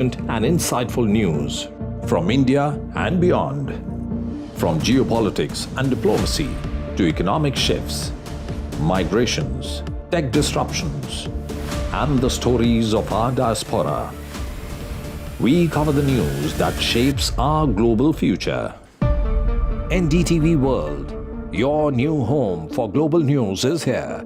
and insightful news from India and beyond. From geopolitics and diplomacy to economic shifts, migrations, tech disruptions, and the stories of our diaspora. We cover the news that shapes our global future. NDTV World, your new home for global news, is here.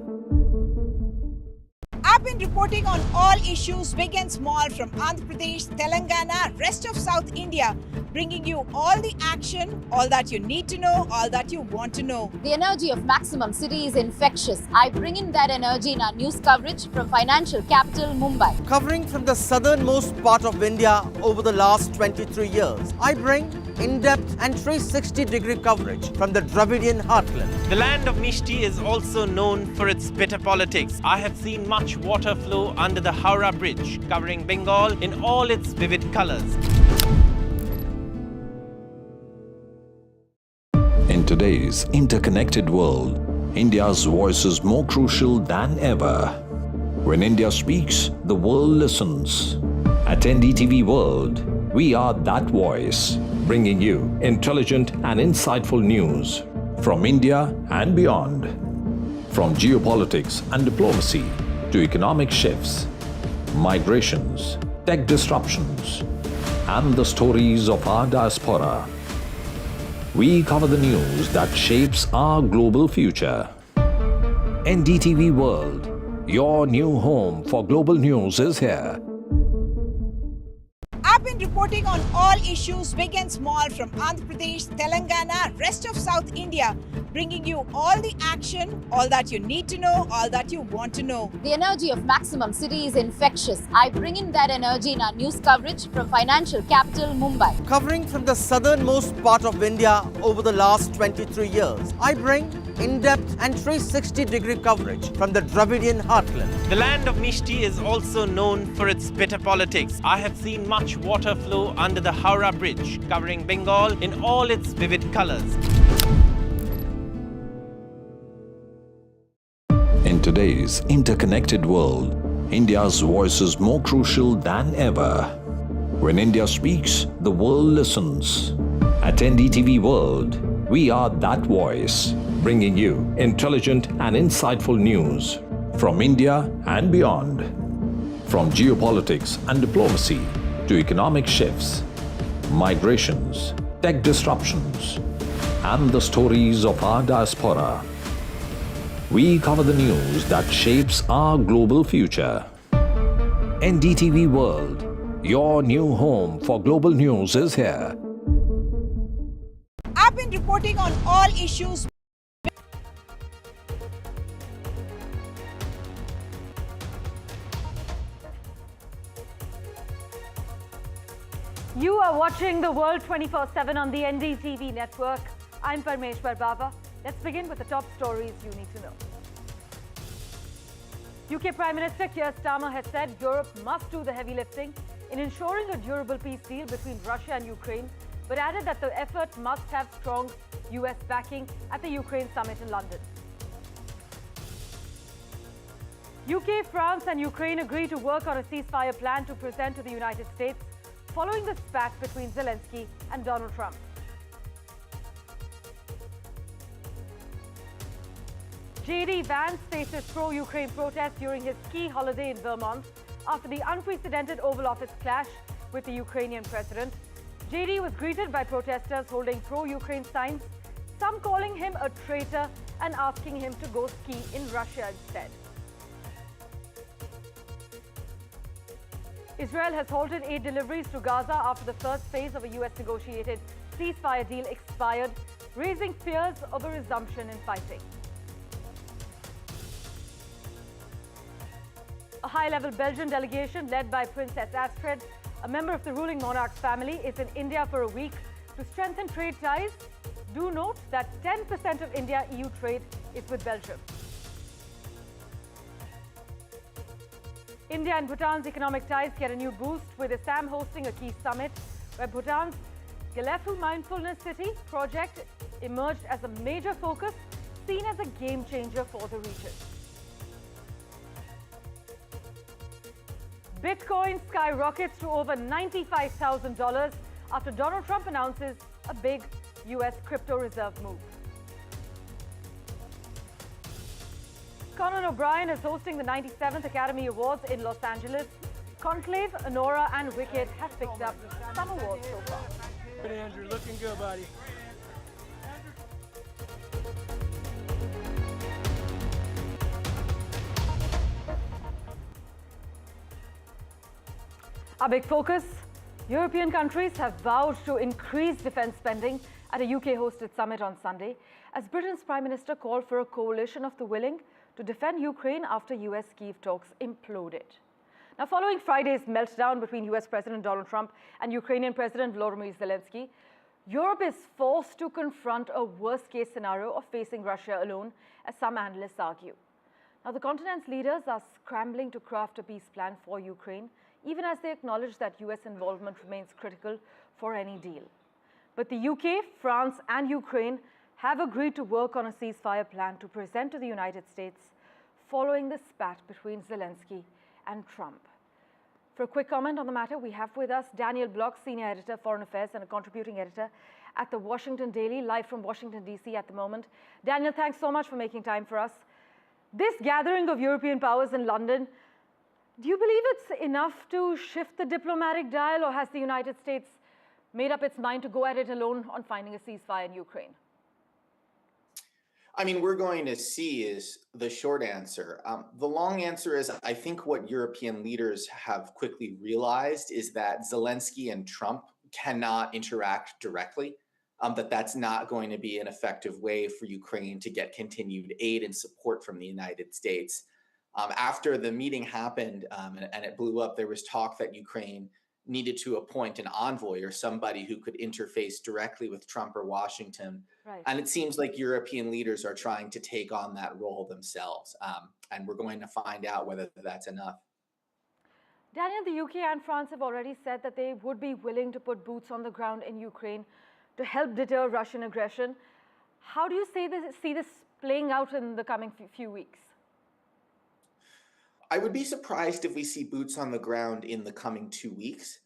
I've been reporting on all issues big and small from Andhra Pradesh, Telangana, rest of South India, bringing you all the action, all that you need to know, all that you want to know. The energy of Maximum City is infectious. I bring in that energy in our news coverage from financial capital Mumbai. Covering from the southernmost part of India over the last 23 years, I bring in-depth and 360-degree coverage from the Dravidian heartland. The land of Mishti is also known for its bitter politics. I have seen much water flow under the Howrah Bridge, covering Bengal in all its vivid colors. In today's interconnected world, India's voice is more crucial than ever. When India speaks, the world listens. At NDTV World, we are that voice, bringing you intelligent and insightful news from India and beyond. From geopolitics and diplomacy to economic shifts, migrations, tech disruptions, and the stories of our diaspora. We cover the news that shapes our global future. NDTV World, your new home for global news, is here. I've been reporting on all issues big and small from Andhra Pradesh, Telangana, rest of South India, bringing you all the action, all that you need to know, all that you want to know. The energy of Maximum City is infectious. I bring in that energy in our news coverage from financial capital Mumbai. Covering from the southernmost part of India over the last 23 years, I bring in-depth and 360-degree coverage from the Dravidian heartland. The land of Mishti is also known for its bitter politics. I have seen much water flow under the Howrah Bridge, covering Bengal in all its vivid colors. In today's interconnected world, India's voice is more crucial than ever. When India speaks, the world listens. At NDTV World, we are that voice, bringing you intelligent and insightful news from India and beyond. From geopolitics and diplomacy to economic shifts, migrations, tech disruptions, and the stories of our diaspora. We cover the news that shapes our global future. NDTV World, your new home for global news, is here. I've been reporting on all issues. You are watching the world 24/7 on the NDTV network. I'm Parmeshwar Baba. Let's begin with the top stories you need to know. UK Prime Minister Keir Starmer has said Europe must do the heavy lifting in ensuring a durable peace deal between Russia and Ukraine, but added that the effort must have strong US backing at the Ukraine summit in London. UK, France and Ukraine agree to work on a ceasefire plan to present to the United States following the spat between Zelensky and Donald Trump. J.D. Vance faces pro-Ukraine protests during his ski holiday in Vermont after the unprecedented Oval Office clash with the Ukrainian president. J.D. was greeted by protesters holding pro-Ukraine signs, some calling him a traitor and asking him to go ski in Russia instead. Israel has halted aid deliveries to Gaza after the first phase of a U.S. negotiated ceasefire deal expired, raising fears of a resumption in fighting. A high-level Belgian delegation led by Princess Astrid, a member of the ruling monarch's family, is in India for a week to strengthen trade ties. Do note that 10% of India-EU trade is with Belgium. India and Bhutan's economic ties get a new boost with Assam hosting a key summit where Bhutan's Galefu Mindfulness City project emerged as a major focus, seen as a game changer for the region. Bitcoin skyrockets to over $95,000 after Donald Trump announces a big US crypto reserve move. Conan O'Brien is hosting the 97th Academy Awards in Los Angeles. Conclave, Honora, and Wicked have picked up some awards so far. Good, Andrew. Looking good, buddy. Our big focus, European countries have vowed to increase defence spending at a UK-hosted summit on Sunday, as Britain's Prime Minister called for a coalition of the willing to defend Ukraine after US Kyiv talks imploded. Now, following Friday's meltdown between US President Donald Trump and Ukrainian President Volodymyr Zelensky, Europe is forced to confront a worst-case scenario of facing Russia alone, as some analysts argue. Now, the continent's leaders are scrambling to craft a peace plan for Ukraine, even as they acknowledge that US involvement remains critical for any deal. But the UK, France, and Ukraine have agreed to work on a ceasefire plan to present to the United States following the spat between Zelensky and Trump. For a quick comment on the matter, we have with us Daniel Block, Senior Editor, Foreign Affairs, and a contributing editor at the Washington Daily, live from Washington, D.C. at the moment. Daniel, thanks so much for making time for us. This gathering of European powers in London, do you believe it's enough to shift the diplomatic dial, or has the United States made up its mind to go at it alone on finding a ceasefire in Ukraine? I mean, we're going to see is the short answer. The long answer is, I think what European leaders have quickly realized is that Zelensky and Trump cannot interact directly, that's not going to be an effective way for Ukraine to get continued aid and support from the United States. After the meeting happened and it blew up, there was talk that Ukraine needed to appoint an envoy or somebody who could interface directly with Trump or Washington. Right. And it seems like European leaders are trying to take on that role themselves. And we're going to find out whether that's enough. Daniel, the UK and France have already said that they would be willing to put boots on the ground in Ukraine to help deter Russian aggression. How do you see this playing out in the coming few weeks? I would be surprised if we see boots on the ground in the coming 2 weeks.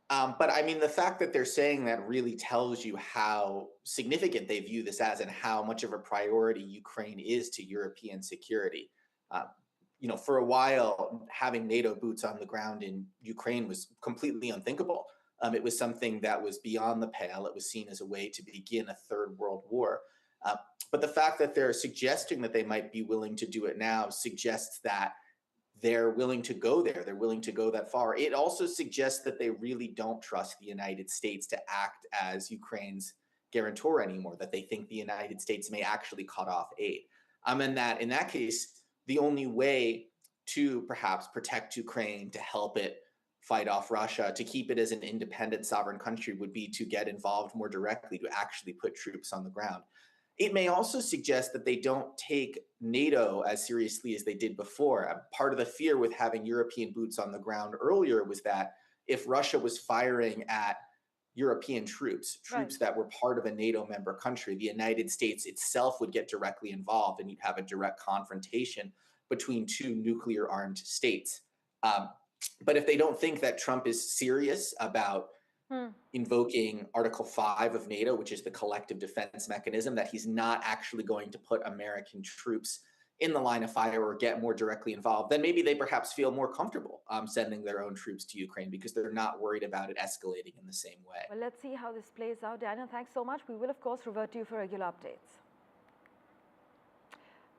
But I mean, the fact that they're saying that really tells you how significant they view this as and how much of a priority Ukraine is to European security. You know, for a while, having NATO boots on the ground in Ukraine was completely unthinkable. It was something that was beyond the pale. It was seen as a way to begin a third world war. But the fact that they're suggesting that they might be willing to do it now suggests that they're willing to go there. They're willing to go that far. It also suggests that they really don't trust the United States to act as Ukraine's guarantor anymore, that they think the United States may actually cut off aid. And that in that case, the only way to perhaps protect Ukraine, to help it fight off Russia, to keep it as an independent sovereign country would be to get involved more directly, to actually put troops on the ground. It may also suggest that they don't take NATO as seriously as they did before. Part of the fear with having European boots on the ground earlier was that if Russia was firing at European troops that were part of a NATO member country, the United States itself would get directly involved and you'd have a direct confrontation between two nuclear armed states. But if they don't think that Trump is serious about invoking Article 5 of NATO, which is the collective defense mechanism, that he's not actually going to put American troops in the line of fire or get more directly involved, then maybe they perhaps feel more comfortable sending their own troops to Ukraine because they're not worried about it escalating in the same way. Well, let's see how this plays out. Daniel, thanks so much. We will, of course, revert to you for regular updates.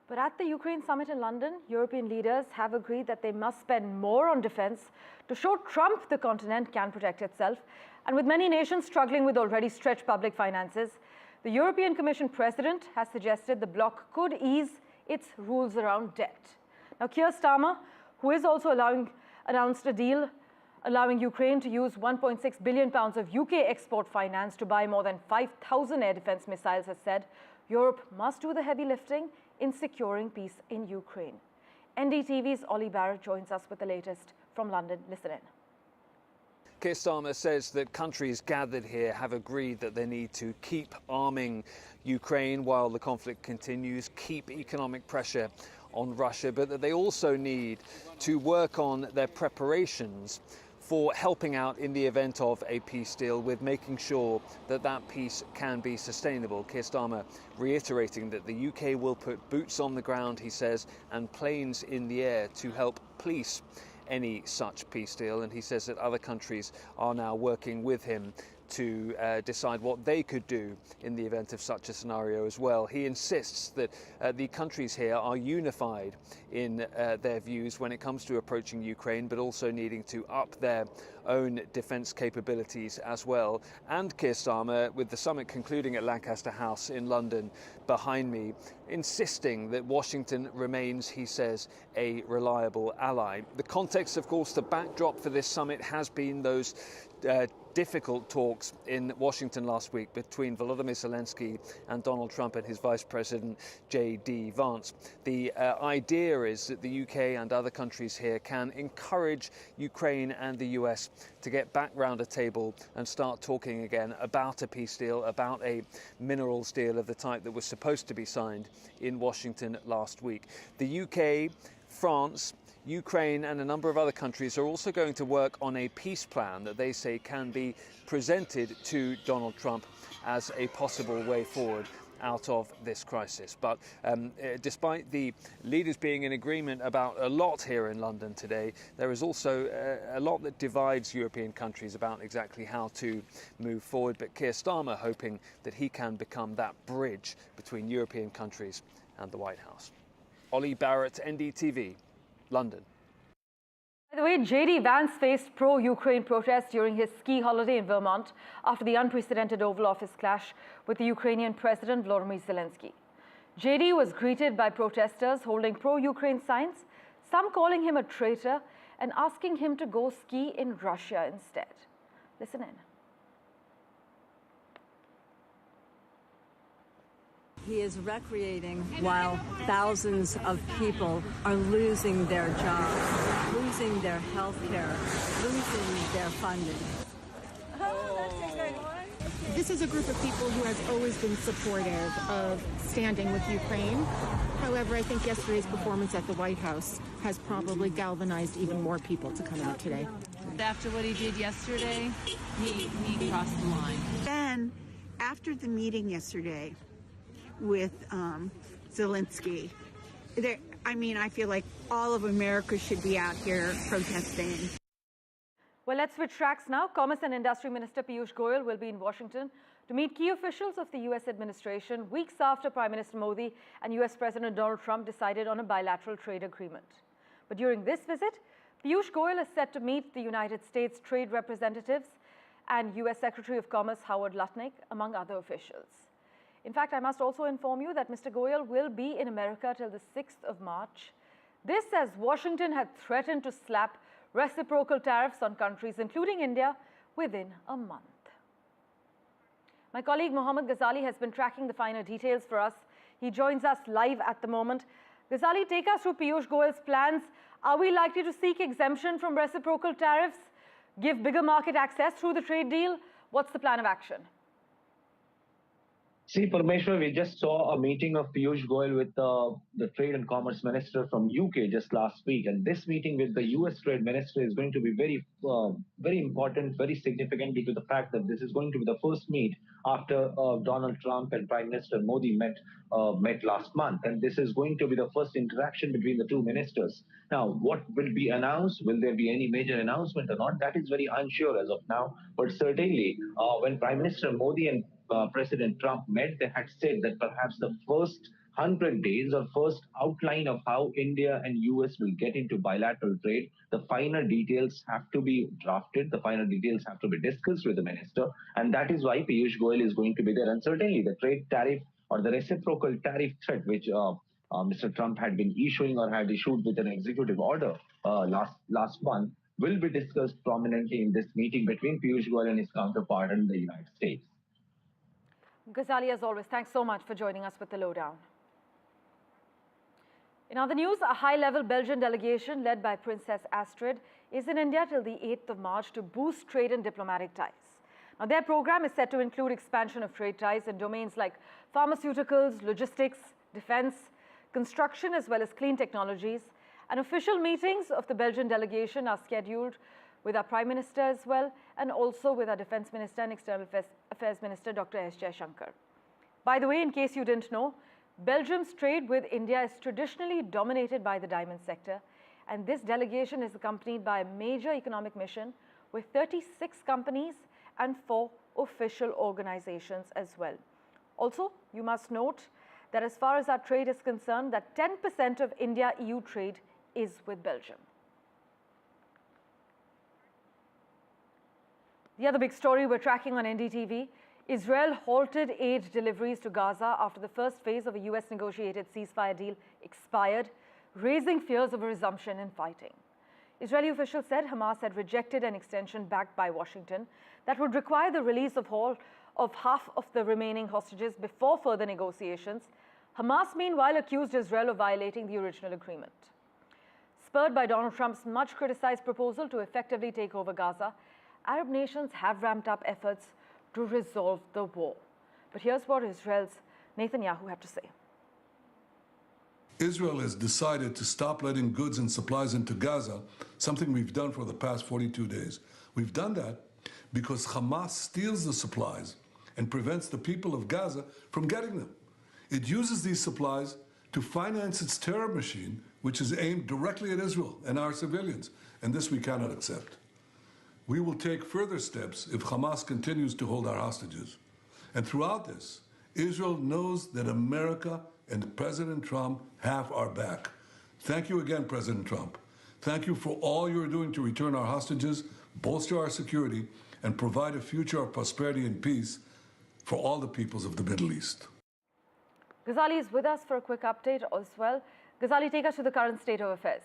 But at the Ukraine summit in London, European leaders have agreed that they must spend more on defense to show Trump the continent can protect itself. And with many nations struggling with already stretched public finances, the European Commission president has suggested the bloc could ease its rules around debt. Now, Keir Starmer, who is also announced a deal allowing Ukraine to use £1.6 billion of UK export finance to buy more than 5,000 air defense missiles, has said Europe must do the heavy lifting in securing peace in Ukraine. NDTV's Ollie Barrett joins us with the latest from London. Listen in. Keir Starmer says that countries gathered here have agreed that they need to keep arming Ukraine while the conflict continues, keep economic pressure on Russia, but that they also need to work on their preparations for helping out in the event of a peace deal, with making sure that that peace can be sustainable. Keir Starmer reiterating that the UK will put boots on the ground, he says, and planes in the air to help police any such peace deal. And he says that other countries are now working with him to decide what they could do in the event of such a scenario as well. He insists that the countries here are unified in their views when it comes to approaching Ukraine, but also needing to up their own defence capabilities as well. And Keir Starmer, with the summit concluding at Lancaster House in London behind me, insisting that Washington remains, he says, a reliable ally. The context, of course, the backdrop for this summit has been those difficult talks in Washington last week between Volodymyr Zelensky and Donald Trump and his Vice President J.D. Vance. The idea is that the UK and other countries here can encourage Ukraine and the US to get back round a table and start talking again about a peace deal, about a minerals deal of the type that was supposed to be signed in Washington last week. The UK, France, Ukraine and a number of other countries are also going to work on a peace plan that they say can be presented to Donald Trump as a possible way forward out of this crisis. But despite the leaders being in agreement about a lot here in London today, there is also a lot that divides European countries about exactly how to move forward. But Keir Starmer hoping that he can become that bridge between European countries and the White House. Ollie Barrett, NDTV, London. By the way, J.D. Vance faced pro-Ukraine protests during his ski holiday in Vermont after the unprecedented Oval Office clash with the Ukrainian President Volodymyr Zelensky. J.D. was greeted by protesters holding pro-Ukraine signs, some calling him a traitor and asking him to go ski in Russia instead. Listen in. He is recreating while thousands of people are losing their jobs, losing their health care, losing their funding. This is a group of people who has always been supportive of standing with Ukraine. However, I think yesterday's performance at the White House has probably galvanized even more people to come out today. After what he did yesterday, he crossed the line. Then, after the meeting yesterday with Zelensky, I feel like all of America should be out here protesting. Well, let's switch tracks now. Commerce and Industry Minister Piyush Goyal will be in Washington to meet key officials of the U.S. administration weeks after Prime Minister Modi and U.S. President Donald Trump decided on a bilateral trade agreement. But during this visit, Piyush Goyal is set to meet the United States trade representatives and U.S. Secretary of Commerce Howard Lutnick, among other officials. In fact, I must also inform you that Mr. Goyal will be in America till the 6th of March. This as Washington had threatened to slap reciprocal tariffs on countries, including India, within a month. My colleague Mohammed Ghazali has been tracking the finer details for us. He joins us live at the moment. Ghazali, take us through Piyush Goyal's plans. Are we likely to seek exemption from reciprocal tariffs, give bigger market access through the trade deal? What's the plan of action? See, Parmeshwar, we just saw a meeting of Piyush Goyal with the Trade and Commerce Minister from UK just last week. And this meeting with the US Trade Minister is going to be very important, very significant due to the fact that this is going to be the first meet after Donald Trump and Prime Minister Modi met last month. And this is going to be the first interaction between the two ministers. Now, what will be announced? Will there be any major announcement or not? That is very unsure as of now. But certainly, when Prime Minister Modi and President Trump met, they had said that perhaps the first 100 days or first outline of how India and US will get into bilateral trade, the finer details have to be drafted, the finer details have to be discussed with the minister, and that is why Piyush Goyal is going to be there. And certainly the trade tariff or the reciprocal tariff threat, which Mr. Trump had been issuing or had issued with an executive order last month, will be discussed prominently in this meeting between Piyush Goyal and his counterpart in the United States. Ghazali, as always, thanks so much for joining us with the lowdown. In other news, a high-level Belgian delegation led by Princess Astrid is in India till the 8th of March to boost trade and diplomatic ties. Now, their program is set to include expansion of trade ties in domains like pharmaceuticals, logistics, defense, construction as well as clean technologies. And official meetings of the Belgian delegation are scheduled with our Prime Minister as well, and also with our Defence Minister and External Affairs Minister, Dr. S. Jaishankar. By the way, in case you didn't know, Belgium's trade with India is traditionally dominated by the diamond sector, and this delegation is accompanied by a major economic mission with 36 companies and 4 official organizations as well. Also, you must note that as far as our trade is concerned, that 10% of India-EU trade is with Belgium. The other big story we're tracking on NDTV, Israel halted aid deliveries to Gaza after the first phase of a US negotiated ceasefire deal expired, raising fears of a resumption in fighting. Israeli officials said Hamas had rejected an extension backed by Washington that would require the release of half of the remaining hostages before further negotiations. Hamas, meanwhile, accused Israel of violating the original agreement. Spurred by Donald Trump's much criticized proposal to effectively take over Gaza, Arab nations have ramped up efforts to resolve the war. But here's what Israel's Netanyahu had to say. Israel has decided to stop letting goods and supplies into Gaza, something we've done for the past 42 days. We've done that because Hamas steals the supplies and prevents the people of Gaza from getting them. It uses these supplies to finance its terror machine, which is aimed directly at Israel and our civilians, and this we cannot accept. We will take further steps if Hamas continues to hold our hostages. And throughout this, Israel knows that America and President Trump have our back. Thank you again, President Trump. Thank you for all you're doing to return our hostages, bolster our security, and provide a future of prosperity and peace for all the peoples of the Middle East. Ghazali is with us for a quick update as well. Ghazali, take us to the current state of affairs.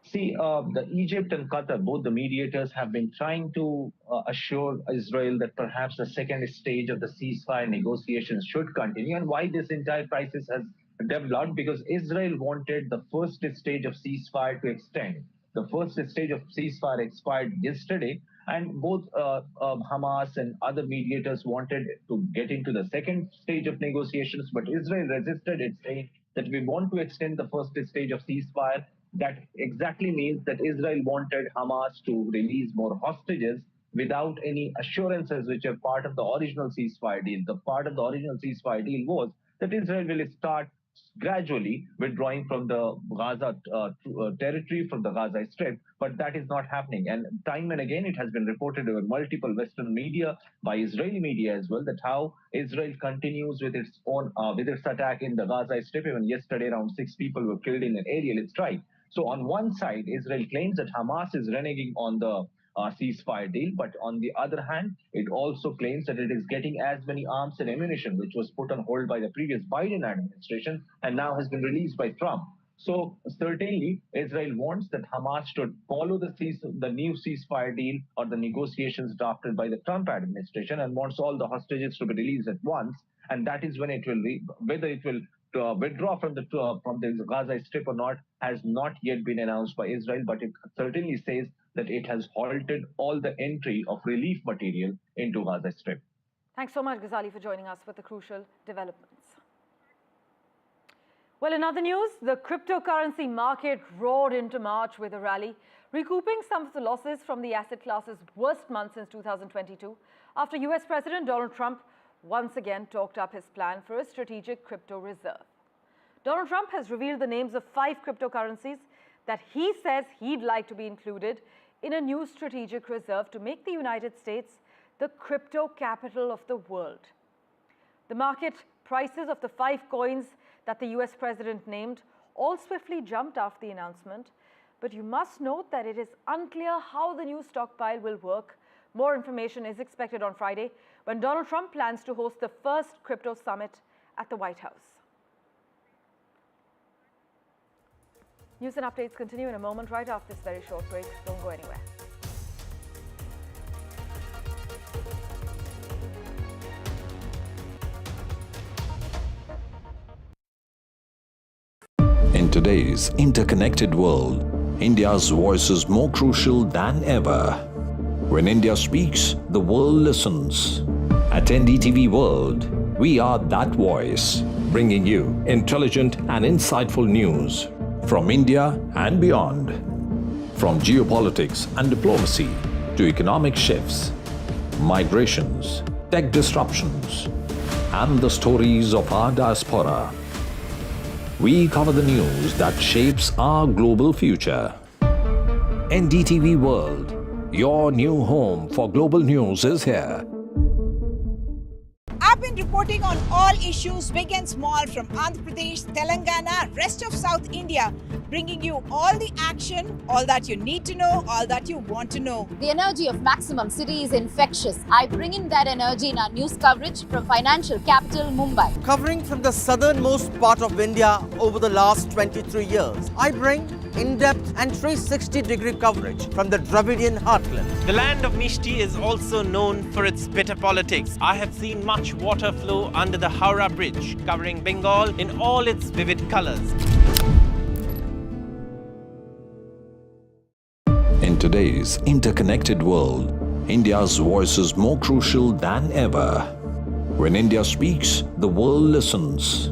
See, the Egypt and Qatar, both the mediators, have been trying to assure Israel that perhaps the second stage of the ceasefire negotiations should continue. And why this entire crisis has developed? Because Israel wanted the first stage of ceasefire to extend. The first stage of ceasefire expired yesterday, and both Hamas and other mediators wanted to get into the second stage of negotiations, but Israel resisted it, saying that we want to extend the first stage of ceasefire. That exactly means that Israel wanted Hamas to release more hostages without any assurances which are part of the original ceasefire deal. The part of the original ceasefire deal was that Israel will start gradually withdrawing from the Gaza territory, from the Gaza Strip, but that is not happening. And time and again, it has been reported over multiple Western media, by Israeli media as well, that how Israel continues with its own with its attack in the Gaza Strip. Even yesterday, around 6 people were killed in an aerial strike. So on one side, Israel claims that Hamas is reneging on the ceasefire deal, but on the other hand, it also claims that it is getting as many arms and ammunition, which was put on hold by the previous Biden administration and now has been released by Trump. So certainly, Israel wants that Hamas should follow the new ceasefire deal or the negotiations drafted by the Trump administration, and wants all the hostages to be released at once. And that is when it will whether it will withdraw from the Gaza Strip or not has not yet been announced by Israel, but it certainly says that it has halted all the entry of relief material into Gaza Strip. Thanks so much, Ghazali, for joining us with the crucial developments. Well, in other news, the cryptocurrency market roared into March with a rally, recouping some of the losses from the asset class's worst month since 2022, after US President Donald Trump once again talked up his plan for a strategic crypto reserve. Donald Trump has revealed the names of 5 cryptocurrencies that he says he'd like to be included in a new strategic reserve to make the United States the crypto capital of the world. The market prices of the 5 coins that the US president named all swiftly jumped after the announcement, but you must note that it is unclear how the new stockpile will work. More information is expected on Friday, when Donald Trump plans to host the first crypto summit at the White House. News and updates continue in a moment, right after this very short break. Don't go anywhere. In today's interconnected world, India's voice is more crucial than ever. When India speaks, the world listens. At NDTV World, we are that voice. bringing you intelligent and insightful news from India and beyond. From geopolitics and diplomacy to economic shifts, migrations, tech disruptions, and the stories of our diaspora. We cover the news that shapes our global future. NDTV World, your new home for global news, is here. I've been reporting on all issues big and small from Andhra Pradesh, Telangana, rest of South India, bringing you all the action, all that you need to know, all that you want to know. The energy of Maximum City is infectious. I bring in that energy in our news coverage from financial capital Mumbai. Covering from the southernmost part of India over the last 23 years, I bring in-depth and 360-degree coverage from the Dravidian heartland. The land of Mishti is also known for its bitter politics. I have seen much water flow under the Howrah Bridge, covering Bengal in all its vivid colors. In today's interconnected world, India's voice is more crucial than ever. When India speaks, the world listens.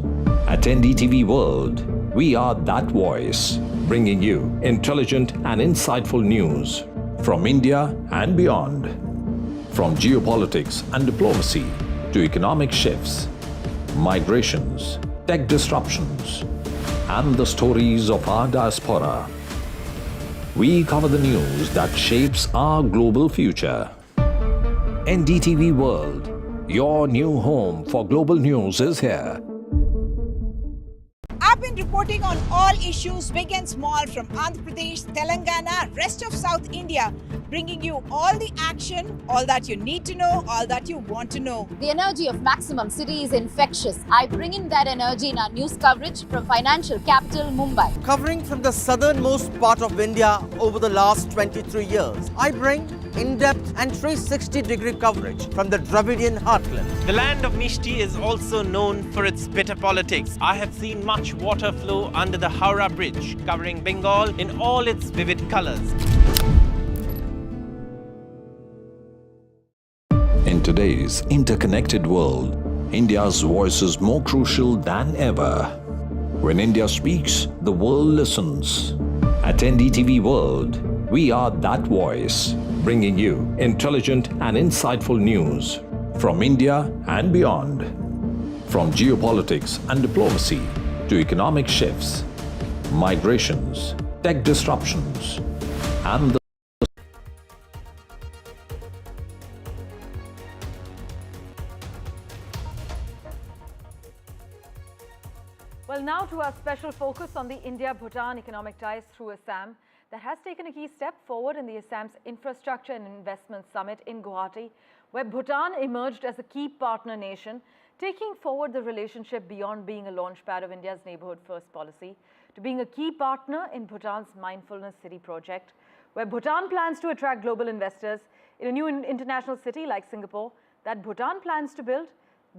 At NDTV World, we are that voice, bringing you intelligent and insightful news from India and beyond. From geopolitics and diplomacy to economic shifts, migrations, tech disruptions, and the stories of our diaspora. We cover the news that shapes our global future. NDTV World, your new home for global news, is here. I've been reporting on all issues big and small from Andhra Pradesh, Telangana, rest of South India, bringing you all the action, all that you need to know, all that you want to know. The energy of Maximum City is infectious. I bring in that energy in our news coverage from financial capital Mumbai. Covering from the southernmost part of India over the last 23 years, I bring in-depth and 360-degree coverage from the Dravidian heartland. The land of Mishti is also known for its bitter politics. I have seen much water flow under the Howrah Bridge, covering Bengal in all its vivid colors. In today's interconnected world, India's voice is more crucial than ever. When India speaks, the world listens. At NDTV World, we are that voice, bringing you intelligent and insightful news from India and beyond. From geopolitics and diplomacy to economic shifts, migrations, tech disruptions, and the Well, now to our special focus on the India-Bhutan economic ties through Assam that has taken a key step forward in the Assam's Infrastructure and Investment Summit in Guwahati, where Bhutan emerged as a key partner nation, taking forward the relationship beyond being a launchpad of India's Neighbourhood First policy to being a key partner in Bhutan's Mindfulness City project, where Bhutan plans to attract global investors in a new international city like Singapore that Bhutan plans to build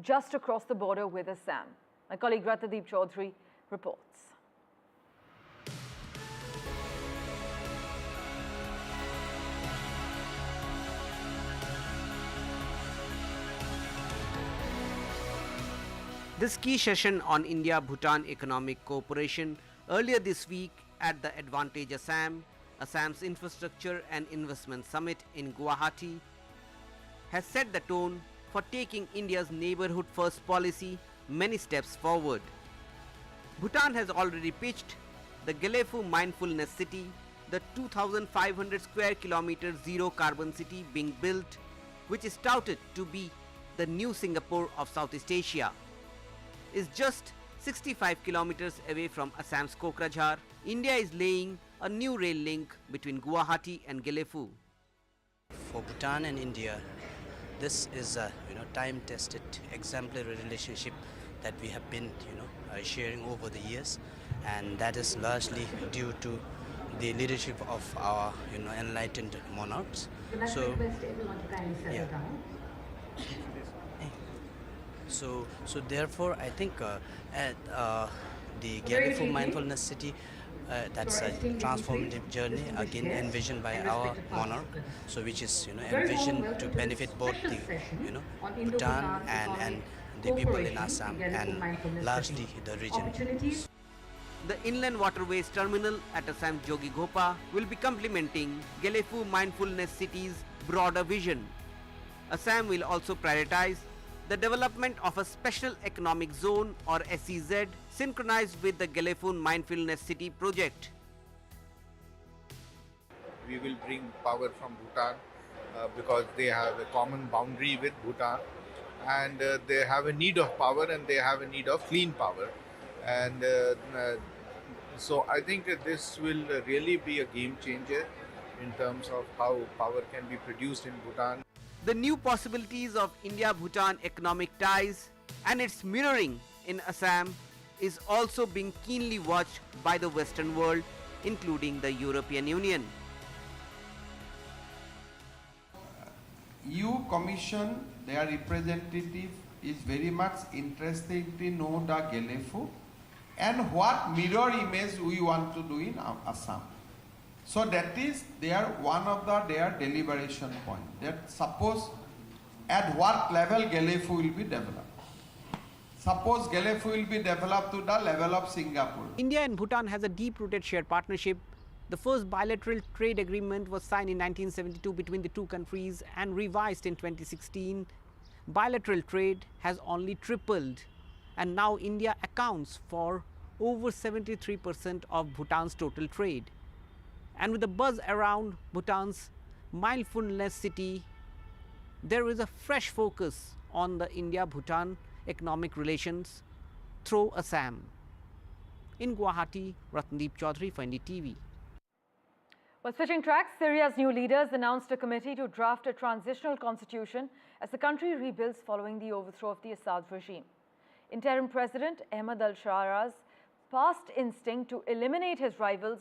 just across the border with Assam. My colleague Rathadeep Chaudhary reports. This key session on India-Bhutan economic cooperation earlier this week at the Advantage Assam, Assam's Infrastructure and Investment Summit in Guwahati, has set the tone for taking India's Neighbourhood First policy many steps forward. Bhutan has already pitched the Gelefu Mindfulness City, the 2,500 square kilometer zero carbon city being built, which is touted to be the new Singapore of Southeast Asia. Is just 65 kilometers away from Assam's Kokrajhar. India is laying a new rail link between Guwahati and Gelefu. For Bhutan and India, this is a time-tested, exemplary relationship that we have been sharing over the years, and that is largely due to the leadership of our enlightened monarchs. So yeah. So therefore, I think at the Gelefu Mindfulness City, that's a transformative journey again envisioned by our monarch. So which is envisioned to benefit both the Bhutan and the people in Assam and largely the region. The inland waterways terminal at Assam Jogighopa will be complementing Gelefu Mindfulness City's broader vision. Assam will also prioritize the development of a special economic zone or SEZ synchronized with the Gelefu Mindfulness City project. We will bring power from Bhutan because they have a common boundary with Bhutan, and they have a need of power and they have a need of clean power. And so I think this will really be a game changer in terms of how power can be produced in Bhutan. The new possibilities of India-Bhutan economic ties and its mirroring in Assam is also being keenly watched by the Western world, including the European Union. EU Commission, their representative is very much interested to know the Gelefu and what mirror image we want to do in Assam. So that is one of their deliberation point. That suppose at what level Gelefu will be developed. Suppose Gelefu will be developed to the level of Singapore. India and Bhutan has a deep-rooted shared partnership. The first bilateral trade agreement was signed in 1972 between the two countries and revised in 2016. Bilateral trade has only tripled, and now India accounts for over 73% of Bhutan's total trade. And with the buzz around Bhutan's mindfulness city, there is a fresh focus on the India-Bhutan economic relations through Assam. In Guwahati, Ratndeep Chaudhary for NDTV. Well, switching tracks, Syria's new leaders announced a committee to draft a transitional constitution as the country rebuilds following the overthrow of the Assad regime. Interim President Ahmad al-Shara's past instinct to eliminate his rivals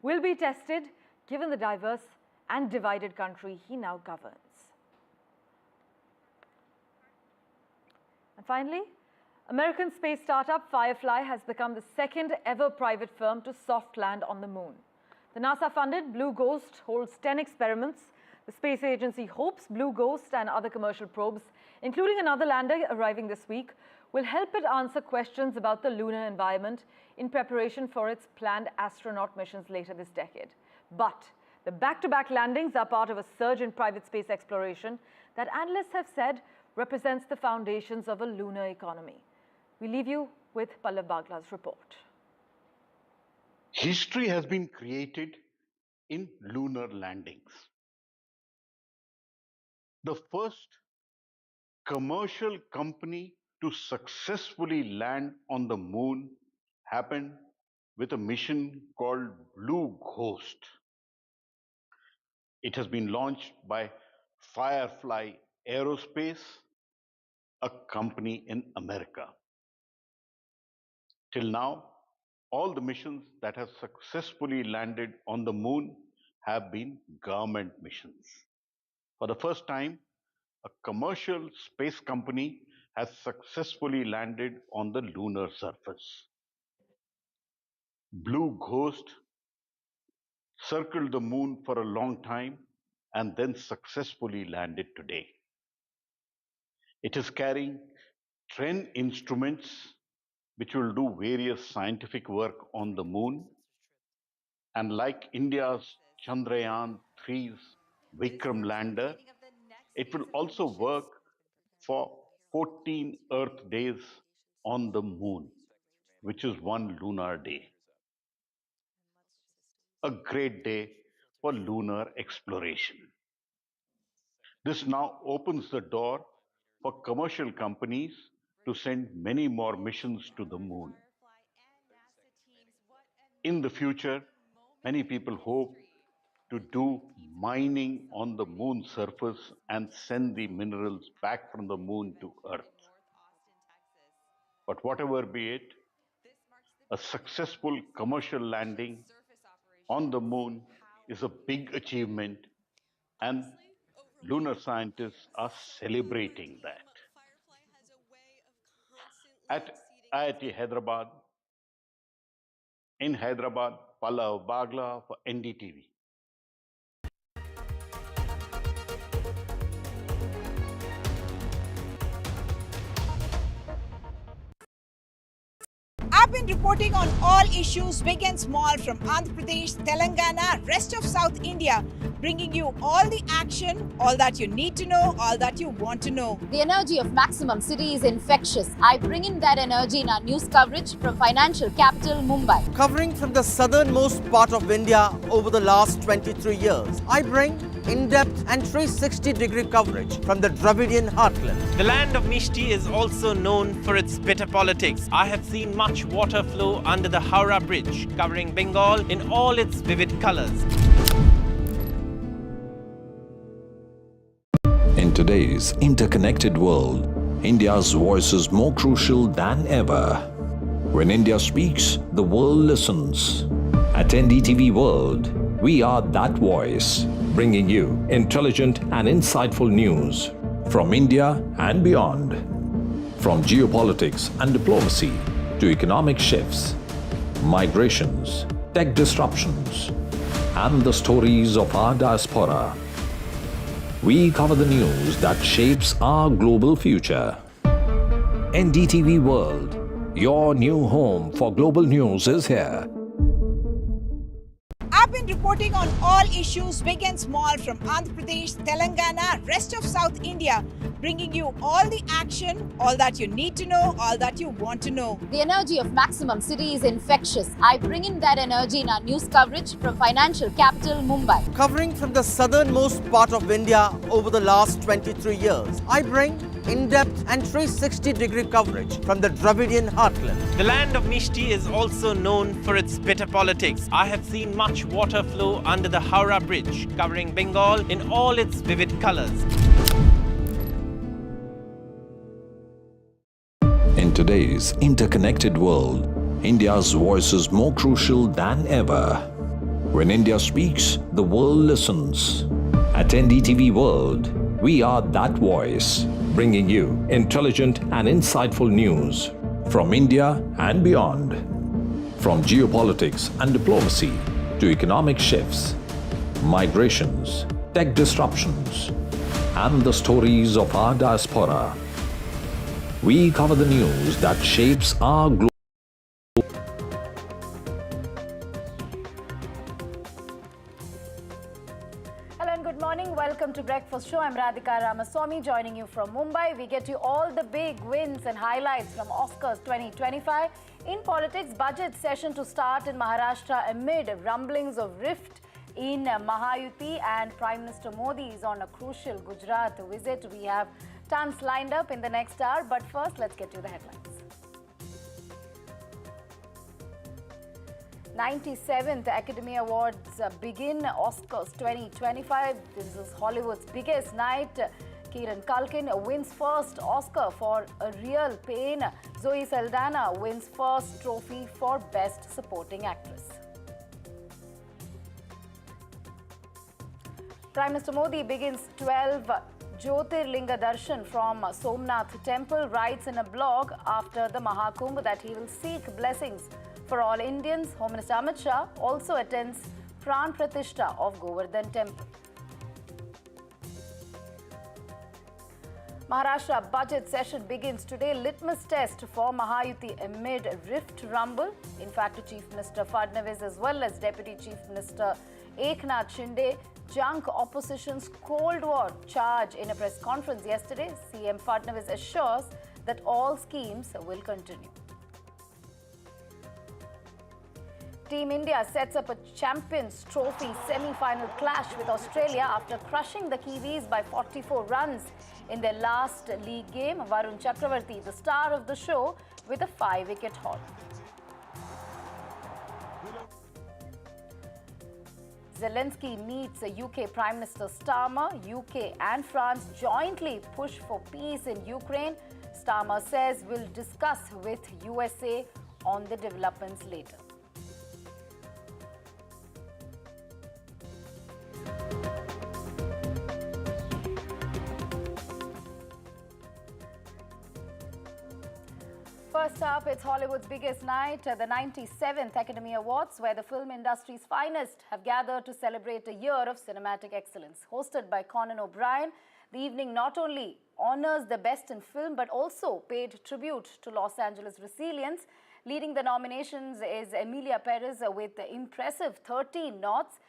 will be tested given the diverse and divided country he now governs. And finally, American space startup Firefly has become the second ever private firm to soft land on the moon. The NASA-funded Blue Ghost holds 10 experiments. The space agency hopes Blue Ghost and other commercial probes, including another lander arriving this week, will help it answer questions about the lunar environment in preparation for its planned astronaut missions later this decade. But the back-to-back landings are part of a surge in private space exploration that analysts have said represents the foundations of a lunar economy. We leave you with Pallav Bagla's report. History has been created in lunar landings. The first commercial company to successfully land on the moon happened with a mission called Blue Ghost. It has been launched by Firefly Aerospace, a company in America. Till now, all the missions that have successfully landed on the moon have been government missions. For the first time, a commercial space company has successfully landed on the lunar surface. Blue Ghost circled the moon for a long time and then successfully landed today. It is carrying 10 instruments which will do various scientific work on the moon. And like India's Chandrayaan-3's Vikram lander, it will also work for 14 Earth days on the moon, which is one lunar day. A great day for lunar exploration. This now opens the door for commercial companies to send many more missions to the moon. In the future, many people hope to do mining on the moon surface and send the minerals back from the moon to Earth. But whatever be it, a successful commercial landing on the moon is a big achievement, and lunar scientists are celebrating that. At IIT Hyderabad, in Hyderabad, Pallav Bagla for NDTV. I've been reporting on all issues big and small from Andhra Pradesh, Telangana, rest of South India, bringing you all the action, all that you need to know, all that you want to know. The energy of Maximum City is infectious. I bring in that energy in our news coverage from financial capital Mumbai. Covering from the southernmost part of India over the last 23 years, I bring in-depth and 360-degree coverage from the Dravidian heartland. The land of Mishti is also known for its bitter politics. I have seen much water flow under the Howrah Bridge, covering Bengal in all its vivid colors. In today's interconnected world, India's voice is more crucial than ever. When India speaks, the world listens. At NDTV World, we are that voice, bringing you intelligent and insightful news from India and beyond. From geopolitics and diplomacy to economic shifts, migrations, tech disruptions, and the stories of our diaspora. We cover the news that shapes our global future. NDTV World, your new home for global news, is here. I've been reporting on all issues big and small from Andhra Pradesh, Telangana, rest of South India, bringing you all the action, all that you need to know, all that you want to know. The energy of Maximum City is infectious. I bring in that energy in our news coverage from financial capital Mumbai. Covering from the southernmost part of India over the last 23 years, I bring in-depth and 360-degree coverage from the Dravidian heartland. The land of Mishti is also known for its bitter politics. I have seen much water flow under the Howrah Bridge, covering Bengal in all its vivid colors. In today's interconnected world, India's voice is more crucial than ever. When India speaks, the world listens. At NDTV World, we are that voice, bringing you intelligent and insightful news from India and beyond. From geopolitics and diplomacy to economic shifts, migrations, tech disruptions, and the stories of our diaspora. We cover the news that shapes our global. Hello and good morning. Welcome to Breakfast Show. I'm Radhika Ramaswamy joining you from Mumbai. We get you all the big wins and highlights from Oscars 2025. In politics, budget session to start in Maharashtra amid rumblings of rift in Mahayuti, and Prime Minister Modi is on a crucial Gujarat visit. We have tons lined up in the next hour, but first let's get you the headlines. 97th Academy Awards begin. Oscars 2025. This is Hollywood's biggest night. Kieran Culkin wins first Oscar for A Real Pain. Zoe Saldana wins first trophy for Best Supporting Actress. Prime Minister Modi begins 12 Jyotirlinga Darshan from Somnath Temple, writes in a blog after the Mahakumbh that he will seek blessings for all Indians. Home Minister Amit Shah also attends Pran Pratishtha of Govardhan Temple. Maharashtra budget session begins today. Litmus test for Mahayuti amid rift rumble. In fact, Chief Minister Fadnavis as well as Deputy Chief Minister Eknath Shinde junk opposition's Cold War charge in a press conference yesterday. CM Fadnavis assures that all schemes will continue. Team India sets up a Champions Trophy semi-final clash with Australia after crushing the Kiwis by 44 runs in their last league game. Varun Chakravarti, the star of the show, with a 5-wicket haul. Zelensky meets UK Prime Minister Starmer. UK and France jointly push for peace in Ukraine. Starmer says we'll discuss with USA on the developments later. First up, it's Hollywood's biggest night, the 97th Academy Awards, where the film industry's finest have gathered to celebrate a year of cinematic excellence. Hosted by Conan O'Brien, the evening not only honors the best in film, but also paid tribute to Los Angeles' resilience Leading the nominations is Emilia Perez with impressive 13 nods.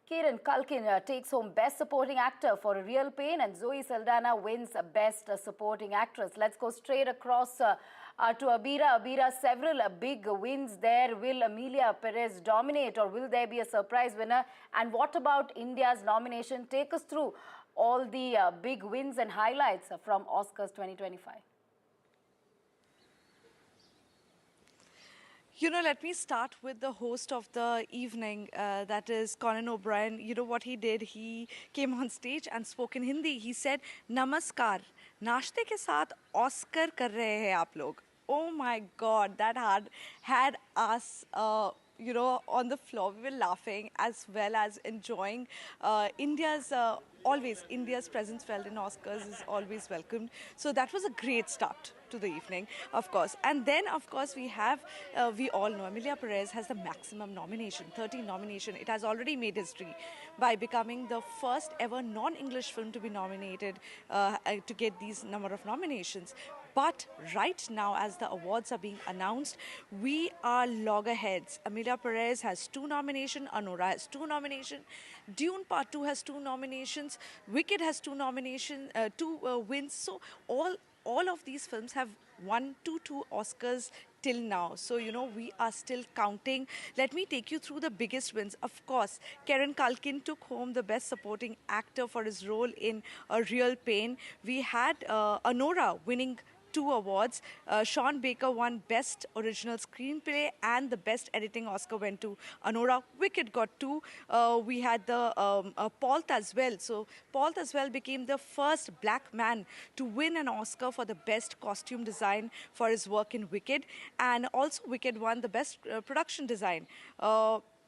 Kieran Culkin takes home Best Supporting Actor for A Real Pain, and Zoe Saldana wins Best Supporting Actress. Let's go straight across to Abira. Abira, several big wins there. Will Emilia Perez dominate, or will there be a surprise winner? And what about India's nomination? Take us through all the big wins and highlights from Oscars 2025. You know, let me start with the host of the evening, that is Conan O'Brien. You know what he did? He came on stage and spoke in Hindi. He said, Namaskar, नाश्ते के साथ Oscar कर रहे हैं आप लोग. Oh my God, that had us, you know, on the floor. We were laughing as well as enjoying India's presence felt in Oscars is always welcomed. So that was a great start to the evening, of course. And then, of course, we all know Emilia Perez has the maximum nomination, 13 nomination. It has already made history by becoming the first ever non-English film to be nominated, to get these number of nominations. But right now, as the awards are being announced, we are loggerheads. Emilia Perez has 2 nominations, Anora has 2 nominations, Dune Part 2 has 2 nominations, Wicked has 2 nominations, 2 wins. So all of these films have won 2 Oscars till now. So, you know, we are still counting. Let me take you through the biggest wins. Of course, Kieran Culkin took home the Best Supporting Actor for his role in A Real Pain. We had Anora winning 2 awards. Sean Baker won Best Original Screenplay, and the Best Editing Oscar went to Anora. Wicked got 2. We had the Paul Tazwell. So Paul Tazwell became the first black man to win an Oscar for the Best Costume Design for his work in Wicked. And also Wicked won the Best Production Design.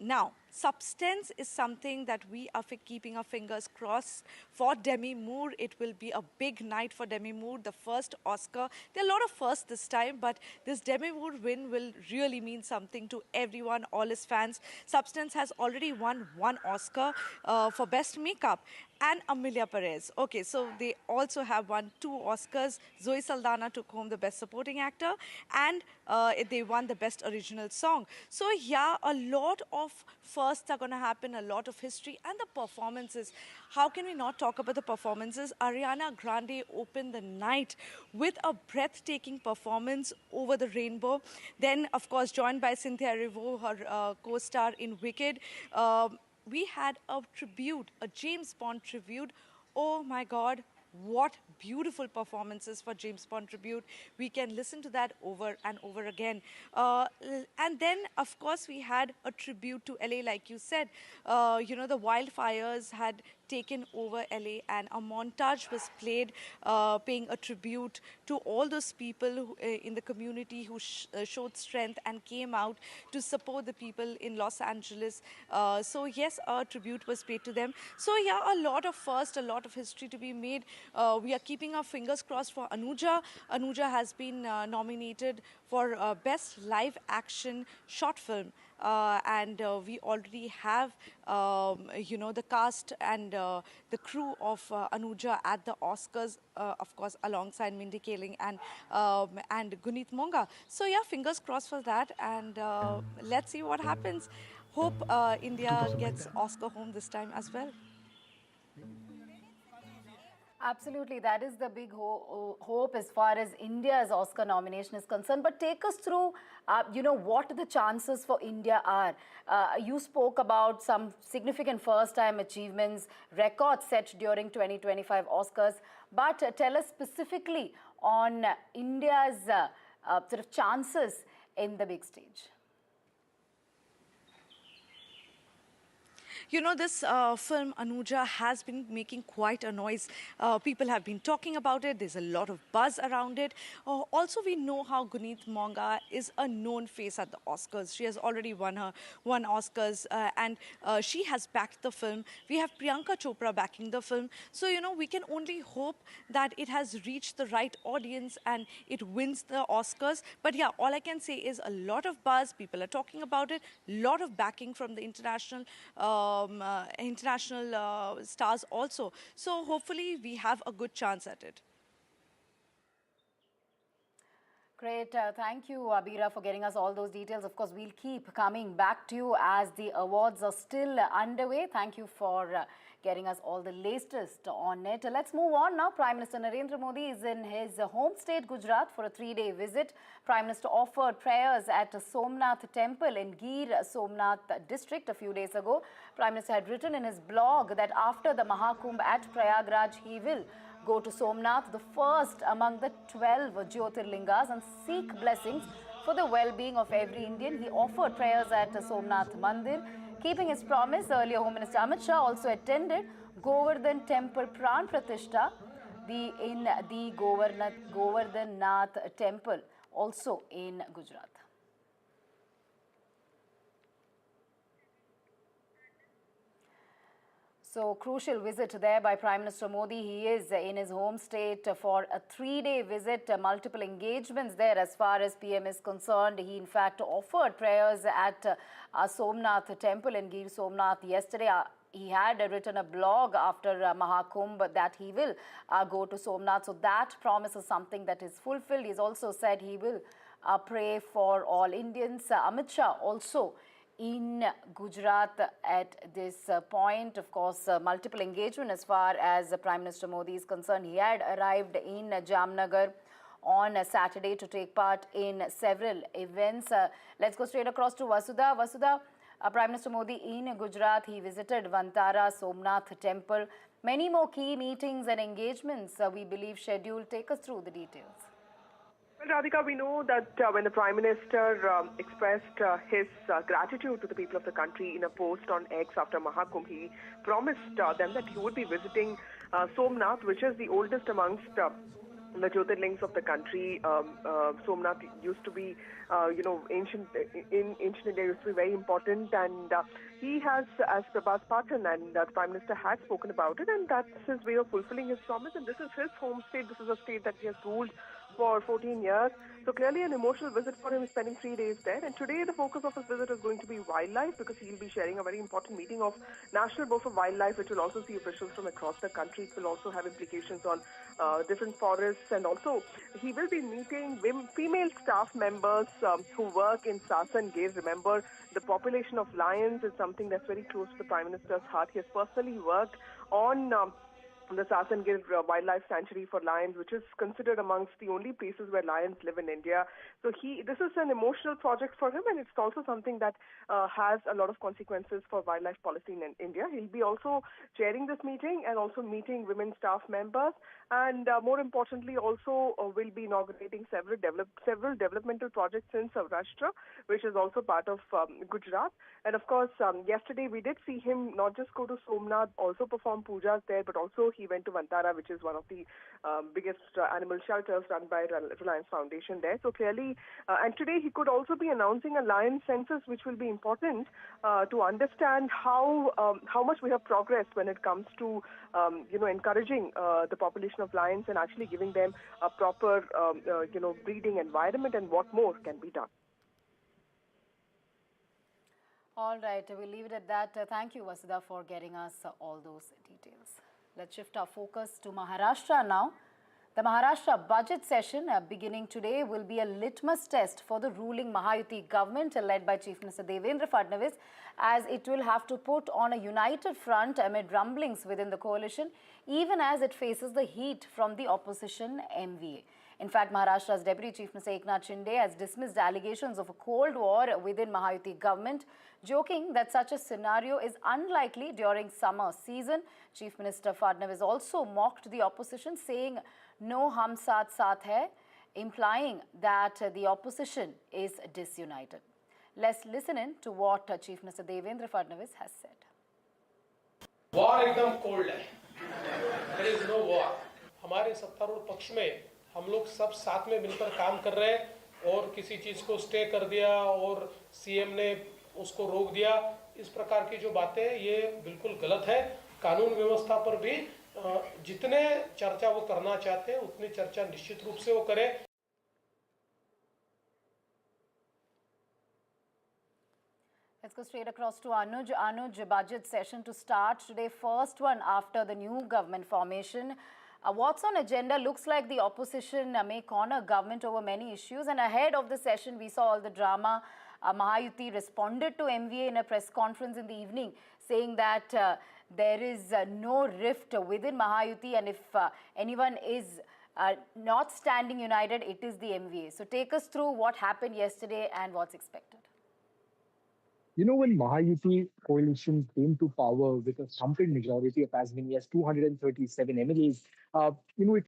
Now, substance is something that we are keeping our fingers crossed for. Demi Moore, it will be a big night for Demi Moore, the first Oscar. There are a lot of firsts this time, but this Demi Moore win will really mean something to everyone, all his fans. Substance has already won 1 Oscar for Best Makeup. And Emilia Perez. Okay, so they also have won 2 Oscars. Zoe Saldana took home the Best Supporting Actor, and they won the Best Original Song. So yeah, a lot of firsts are going to happen, a lot of history, and the performances. How can we not talk about the performances? Ariana Grande opened the night with a breathtaking performance over the rainbow. Then, of course, joined by Cynthia Erivo, her co-star in Wicked. We had a tribute, a James Bond tribute. Oh my God, what beautiful performances for James Bond tribute. We can listen to that over and over again. And then, of course, we had a tribute to LA, like you said. You know, the wildfires had taken over LA, and a montage was played paying a tribute to all those people who, in the community who showed strength and came out to support the people in Los Angeles. So yes, a tribute was paid to them. So yeah, a lot of first, a lot of history to be made. We are keeping our fingers crossed for Anuja. Anuja has been nominated for Best Live Action Short Film. And we already have, you know, the cast and the crew of Anuja at the Oscars, of course, alongside Mindy Kaling and Guneet Monga. So yeah, fingers crossed for that, and let's see what happens. Hope India gets Oscar home this time as well. Absolutely, that is the big hope as far as India's Oscar nomination is concerned. But take us through, you know, what the chances for India are. You spoke about some significant first-time achievements, records set during 2025 Oscars. But tell us specifically on India's sort of chances in the big stage. You know, this film, Anuja, has been making quite a noise. People have been talking about it. There's a lot of buzz around it. Also, we know how Guneet Monga is a known face at the Oscars. She has already won Oscars, and she has backed the film. We have Priyanka Chopra backing the film. So, you know, we can only hope that it has reached the right audience and it wins the Oscars. But yeah, all I can say is a lot of buzz. People are talking about it. A lot of backing from the international stars also. So hopefully we have a good chance at it. Great. Thank you, Abira, for getting us all those details. Of course, we'll keep coming back to you as the awards are still underway. Thank you for getting us all the latest on it. Let's move on now. Prime Minister Narendra Modi is in his home state, Gujarat, for a 3-day visit. Prime Minister offered prayers at Somnath Temple in Gir Somnath district a few days ago. Prime Minister had written in his blog that after the Mahakumbh at Prayagraj, he will go to Somnath, the first among the 12 Jyotirlingas, and seek blessings for the well-being of every Indian. He offered prayers at Somnath Mandir. Keeping his promise, earlier Home Minister Amit Shah also attended Govardhan Temple Pran Pratishtha in the Govardhanath Temple, also in Gujarat. So, crucial visit there by Prime Minister Modi. He is in his home state for a 3-day visit, multiple engagements there as far as PM is concerned. He in fact offered prayers at Somnath Temple in Gir Somnath yesterday. He had written a blog after Mahakumbh that he will go to Somnath. So that promise is something that is fulfilled. He's also said he will pray for all Indians. Amit Shah also in Gujarat at this point. Of course, multiple engagement as far as Prime Minister Modi is concerned. He had arrived in Jamnagar on Saturday to take part in several events. Let's go straight across to Vasudha. Vasudha, Prime Minister Modi in Gujarat, he visited Vantara Somnath Temple. Many more key meetings and engagements we believe scheduled. Take us through the details. Well, Radhika, we know that when the Prime Minister expressed his gratitude to the people of the country in a post on X after Mahakumbh, he promised them that he would be visiting Somnath, which is the oldest amongst the Jyotirlings of the country. Somnath used to be, ancient India used to be very important, and he has, as Prabhas Patil and the Prime Minister had spoken about it, and that's his way of fulfilling his promise. And this is his home state. This is a state that he has ruled for 14 years. So clearly an emotional visit for him, spending 3 days there. And today the focus of his visit is going to be wildlife, because he'll be sharing a very important meeting of National Board for Wildlife, which will also see officials from across the country. It will also have implications on different forests, and also he will be meeting female staff members who work in Sasan Gir. Remember, the population of lions is something that's very close to the Prime Minister's heart. He has personally worked on the Sasan Gir Wildlife Sanctuary for lions, which is considered amongst the only places where lions live in India. So this is an emotional project for him, and it's also something that has a lot of consequences for wildlife policy in India. He'll be also chairing this meeting and also meeting women staff members, and more importantly also will be inaugurating several developmental projects in Saurashtra, which is also part of Gujarat. And of course, yesterday we did see him not just go to Somnath, also perform pujas there, but also he went to Vantara, which is one of the biggest animal shelters run by Reliance Foundation there. So clearly, and today he could also be announcing a lion census, which will be important to understand how much we have progressed when it comes to encouraging the population of lions and actually giving them a proper breeding environment, and what more can be done. All right, we'll leave it at that. Thank you, Vasudha, for getting us all those details. Let's shift our focus to Maharashtra now. The Maharashtra budget session beginning today will be a litmus test for the ruling Mahayuti government led by Chief Minister Devendra Fadnavis, as it will have to put on a united front amid rumblings within the coalition, even as it faces the heat from the opposition MVA. In fact, Maharashtra's Deputy Chief Minister Eknath Shinde has dismissed allegations of a cold war within Mahayuti government, joking that such a scenario is unlikely during summer season. Chief Minister Fadnavis also mocked the opposition, saying, "No hum saath saath hai," implying that the opposition is disunited. Let's listen in to what Chief Minister Devendra Fadnavis has said. War एकदम cold है. There is no war. हमारे सत्तारूढ़ पक्ष में हम लोग सब साथ में मिलकर काम कर रहे हैं, और किसी चीज को स्टे कर दिया और सीएम ने उसको रोक दिया, इस प्रकार की जो बातें ये बिल्कुल गलत है. कानून व्यवस्था पर भी जितने चर्चा वो करना चाहते हैं उतनी चर्चा निश्चित रूप से वो करें. Let's go straight across to Anuj. Anuj, budget session to start today, first one after the new government formation. What's on agenda? Looks like the opposition may corner government over many issues. And ahead of the session, we saw all the drama. Mahayuti responded to MVA in a press conference in the evening, saying that there is no rift within Mahayuti, and if anyone is not standing united, it is the MVA. So take us through what happened yesterday and what's expected. You know, when Mahayuti coalition came to power with a thumping majority of as many as 237 MLAs, it